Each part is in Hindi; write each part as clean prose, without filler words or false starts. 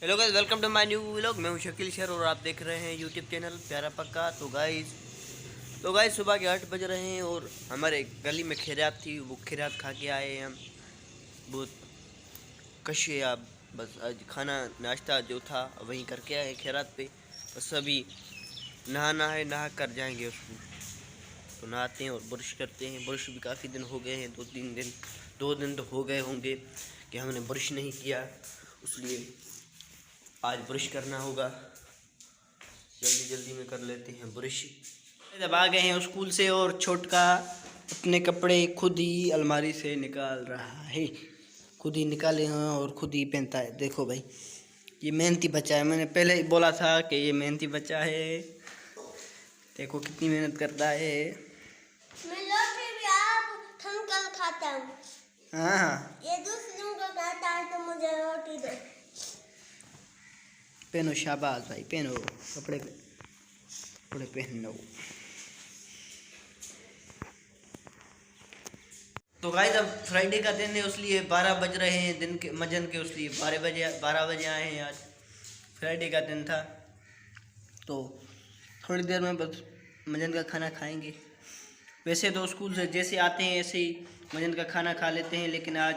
Hello guys, welcome to my new vlog. मैं हूं शकील शेर और आप देख रहे हैं यूट्यूब चैनल प्यारा पक्का। तो गाइस सुबह के 8 बज रहे हैं और हमारे गली में खैरात थी। वो खैरात खा के आए हैं हम। बहुत कशे आप बस आज खाना नाश्ता जो था वहीं करके आए खैरात पे। बस अभी नहाना है, नहा कर जाएंगे उसको। तो नहाते हैं और ब्रश करते हैं। ब्रश भी काफ़ी दिन हो गए हैं, 2 दिन तो हो गए होंगे कि हमने ब्रश नहीं किया, इसलिए आज ब्रश करना होगा। जल्दी जल्दी में कर लेते हैं ब्रश। जब आ गए हैं स्कूल से और छोटका अपने कपड़े खुद ही अलमारी से निकाल रहा है। खुद ही निकाले हैं और खुद ही पहनता है। देखो भाई, ये मेहनती बच्चा है। मैंने पहले ही बोला था कि ये मेहनती बच्चा है। देखो कितनी मेहनत करता है। मैं लौटी भी आप थमकल खाता हूँ। हाँ, ये दूसरों को खाता है तो मुझे रोटी दो। पहनो, शाबाश भाई, पहनो कपड़े, कपड़े पहनो। तो गाइस अब फ्राइडे का दिन है, इसलिए 12 बज रहे हैं दिन के मजन के, इसलिए 12 बजे आए हैं। आज फ्राइडे का दिन था तो थोड़ी देर में बस मजन का खाना खाएंगे। वैसे तो स्कूल से जैसे आते हैं ऐसे ही मजन का खाना खा लेते हैं, लेकिन आज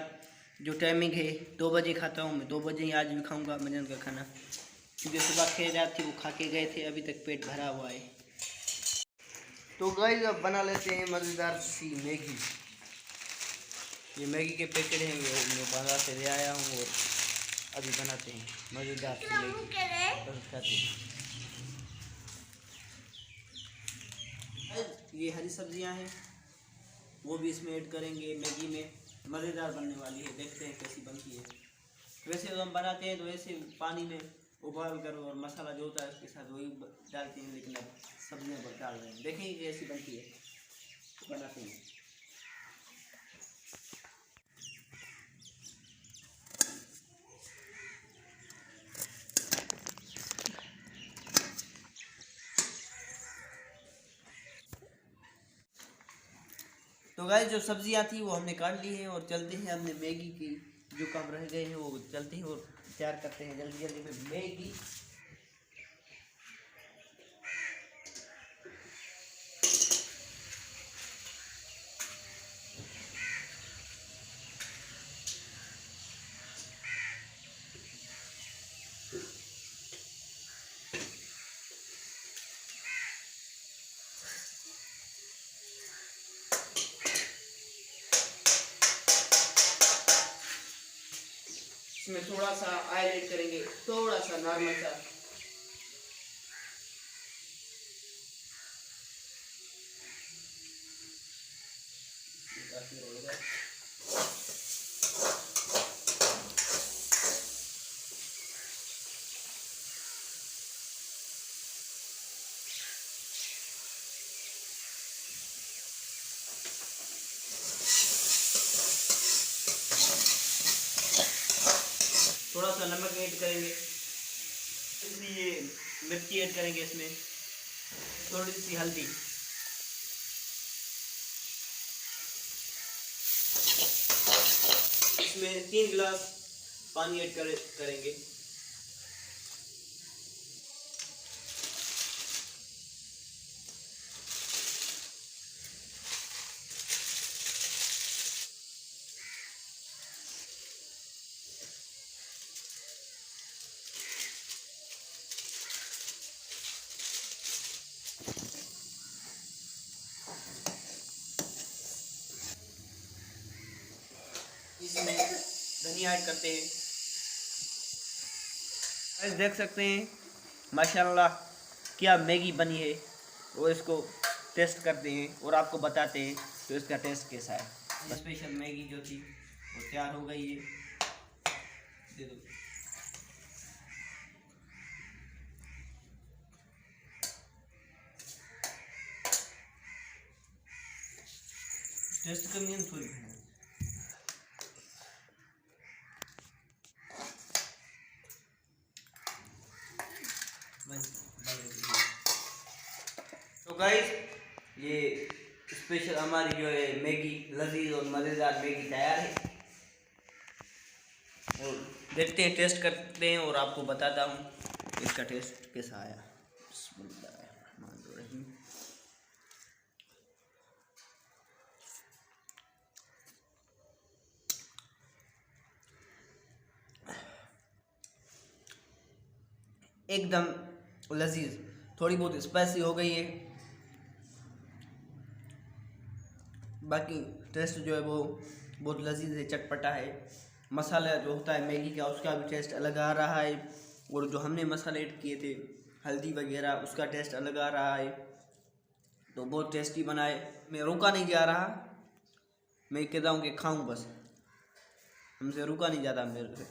जो टाइमिंग है 2 बजे खाता हूँ मैं। 2 बजे ही आज भी खाऊँगा मजन का खाना, क्योंकि सुबह खैरात थी वो खा के गए थे। अभी तक पेट भरा हुआ है। तो गाइस अब बना लेते हैं मज़ेदार सी मैगी। ये मैगी के पैकेट हैं, वो मैं बाजार से ले आया हूँ और अभी बनाते हैं मज़ेदार सी मैगी। बस खाते हैं। ये हरी सब्जियां हैं, वो भी इसमें ऐड करेंगे मैगी में। मज़ेदार बनने वाली है, देखते हैं कैसी बनती है। वैसे तो हम बनाते हैं तो वैसे पानी में उबाल कर और मसाला जो होता है उसके साथ वही डालते हैं, लेकिन अब सब्जियाँ डाल रहे हैं। देखेंगे कैसी बनती है, तो बनाते हैं। तो गाइस जो सब्जियां थी वो हमने काट ली हैं और चलते हैं अपने मैगी की जो काम रह गए हैं वो चलते हैं और तैयार करते हैं जल्दी जल्दी में मैगी। इसमें थोड़ा सा ऑयल ऐड करेंगे, थोड़ा सा नॉर्मल सा। थोड़ा सा नमक ऐड करेंगे, इसलिए मिर्ची ऐड करेंगे इसमें, थोड़ी सी हल्दी। इसमें 3 गिलास पानी ऐड करेंगे। इसमें धनिया ऐड करते हैं। गाइस देख सकते हैं माशाल्लाह क्या मैगी बनी है। वो इसको टेस्ट करते हैं और आपको बताते हैं तो इसका टेस्ट कैसा है। स्पेशल मैगी जो थी वो तैयार हो गई है, दे दो। टेस्ट करनी है थोड़ी तो गाइस ये स्पेशल हमारी जो है मैगी लजीज और मज़ेदार मैगी तैयार है। और देखते हैं, टेस्ट करते हैं और आपको बताता हूँ इसका टेस्ट कैसा आया। बिस्मिल्लाहिर्रहमानिर्रहीम। एकदम लजीज, थोड़ी बहुत स्पाइसी हो गई है, बाकी टेस्ट जो है वो बहुत लजीज है, चटपटा है। मसाला जो होता है मैगी का उसका भी टेस्ट अलग आ रहा है, और जो हमने मसाले ऐड किए थे हल्दी वगैरह उसका टेस्ट अलग आ रहा है। तो बहुत टेस्टी बना है, मैं रुका नहीं जा रहा, मैं कहता हूँ कि खाऊं बस, हमसे रुका नहीं जाता मेरे से।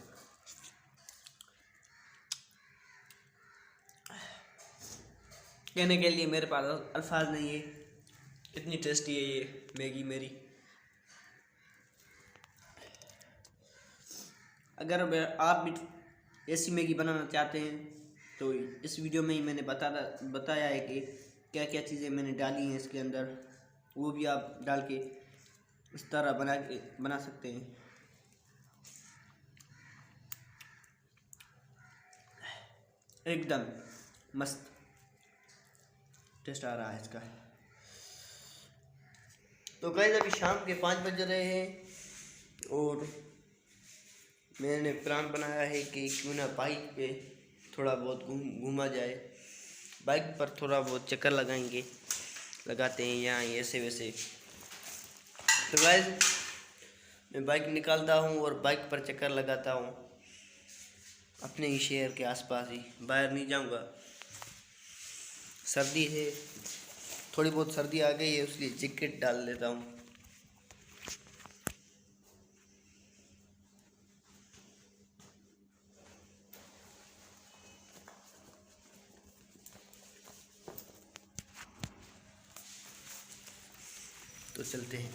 कहने के लिए मेरे पास अल्फाज नहीं है, इतनी टेस्टी है ये मैगी मेरी। अगर आप भी ऐसी मैगी बनाना चाहते हैं तो इस वीडियो में ही मैंने बताया है कि क्या क्या चीज़ें मैंने डाली हैं इसके अंदर, वो भी आप डाल के इस तरह बना सकते हैं। एकदम मस्त टेस्ट आ रहा है इसका। तो गाइस अभी शाम के 5 बज रहे हैं और मैंने प्लान बनाया है कि क्यों ना बाइक पे थोड़ा बहुत घूमा जाए, बाइक पर थोड़ा बहुत चक्कर लगाते हैं यहाँ ऐसे वैसे। तो गाइस मैं बाइक निकालता हूँ और बाइक पर चक्कर लगाता हूँ अपने ही शहर के आसपास ही, बाहर नहीं जाऊँगा। सर्दी है, थोड़ी बहुत सर्दी आ गई है, उसलिए जैकेट डाल लेता हूँ। तो चलते हैं।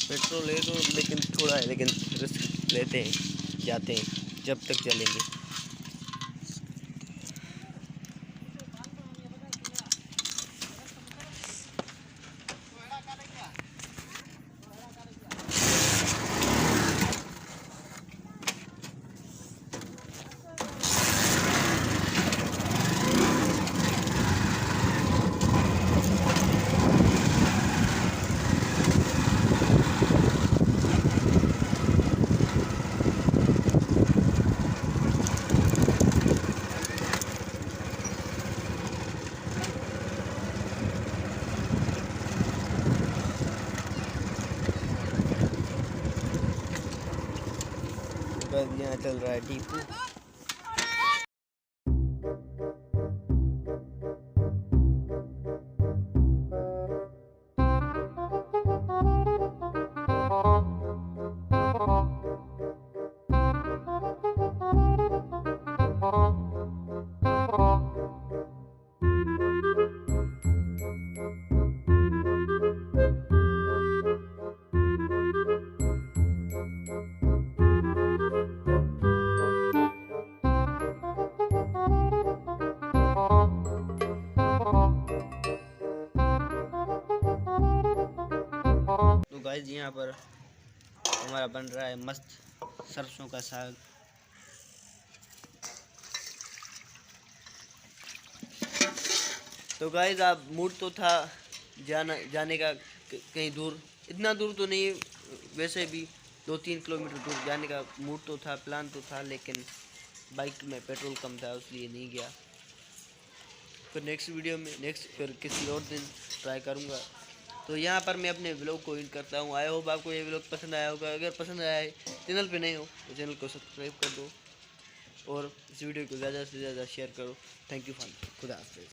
पेट्रोल ले तो लेकिन थोड़ा है, लेकिन रिस्क लेते हैं, जाते हैं जब तक चलेंगे। यहाँ चल रहा है टीपू। तो गाइस यहाँ पर हमारा बन रहा है मस्त सरसों का साग। तो गाइस आप मूड तो था जाने का कहीं दूर, इतना दूर तो नहीं, वैसे भी 2-3 किलोमीटर दूर जाने का मूड तो था, प्लान तो था, लेकिन बाइक में पेट्रोल कम था इसलिए नहीं गया। फिर नेक्स्ट वीडियो में फिर किसी और दिन ट्राई करूँगा। तो यहाँ पर मैं अपने व्लॉग को एंड करता हूँ। आई होप आपको ये व्लॉग पसंद आया होगा। अगर पसंद आया है, चैनल पे नहीं हो तो चैनल को सब्सक्राइब कर दो और इस वीडियो को ज़्यादा से ज़्यादा शेयर करो। थैंक यू फॉर खुदा हाफिज़।